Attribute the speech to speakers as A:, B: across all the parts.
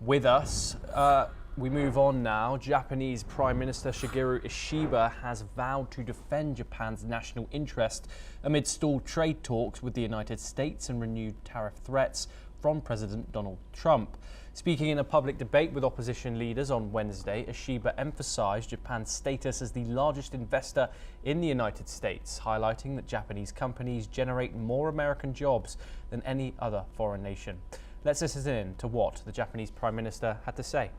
A: with us. We move on now. Japanese Prime Minister Shigeru Ishiba has vowed to defend Japan's national interest amid stalled trade talks with the United States and renewed tariff threats from President Donald Trump. Speaking in a public debate with opposition leaders on Wednesday, Ishiba emphasized Japan's status as the largest investor in the United States, highlighting that Japanese companies generate more American jobs than any other foreign nation. Let's listen in to what the Japanese Prime Minister had to say.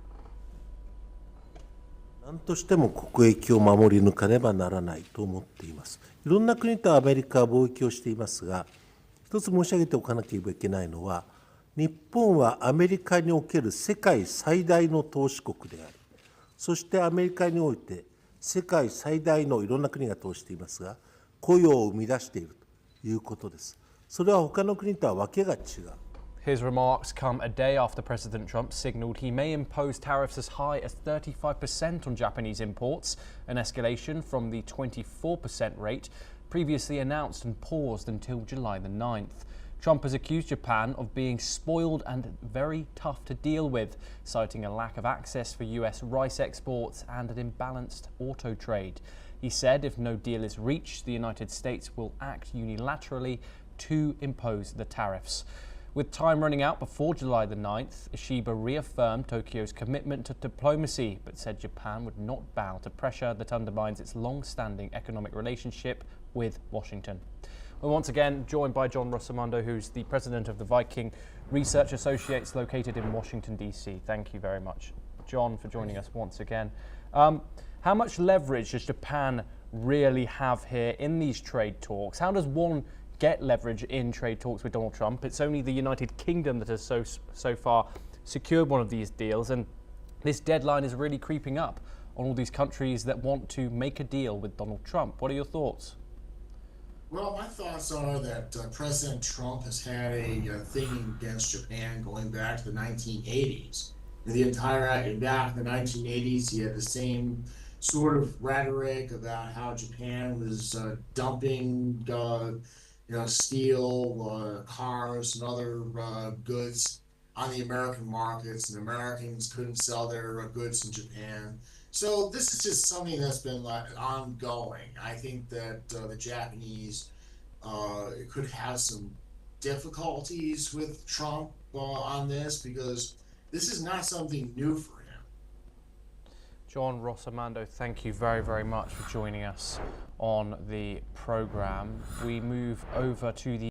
B: 何としても国益を守り抜かねばならないと思っています。いろんな国とアメリカは貿易をしていますが、一つ申し上げておかなければいけないのは、日本はアメリカにおける世界最大の投資国であり、そしてアメリカにおいて世界最大のいろんな国が投資していますが、雇用を生み出しているということです。それは他の国とは訳が違う。
A: His remarks come a day after President Trump signaled he may impose tariffs as high as 35% on Japanese imports, an escalation from the 24% rate previously announced and paused until July the 9th. Trump has accused Japan of being spoiled and very tough to deal with, citing a lack of access for US rice exports and an imbalanced auto trade. He said if no deal is reached, the United States will act unilaterally to impose the tariffs. With time running out before July the 9th, Ishiba reaffirmed Tokyo's commitment to diplomacy, but said Japan would not bow to pressure that undermines its long-standing economic relationship with Washington. We're once again joined by John Rossomando, who's the president of the Viking Research Associates located in Washington, D.C. Thank you very much, John, for joining us once again. How much leverage does Japan really have here in these trade talks? How does one get leverage in trade talks with Donald Trump? It's only the United Kingdom that has so far secured one of these deals, and this deadline is really creeping up on all these countries that want to make a deal with Donald Trump. What are your thoughts?
C: Well, my thoughts are that President Trump has had a thing against Japan going back to the 1980s. Back in the 1980s, he had the same sort of rhetoric about how Japan was dumping steel, cars, and other goods on the American markets, and Americans couldn't sell their goods in Japan. So this is just something that's been ongoing. I think that the Japanese could have some difficulties with Trump on this, because this is not something new for him.
A: John Rossomando, thank you very, very much for joining us on the program. We move over to the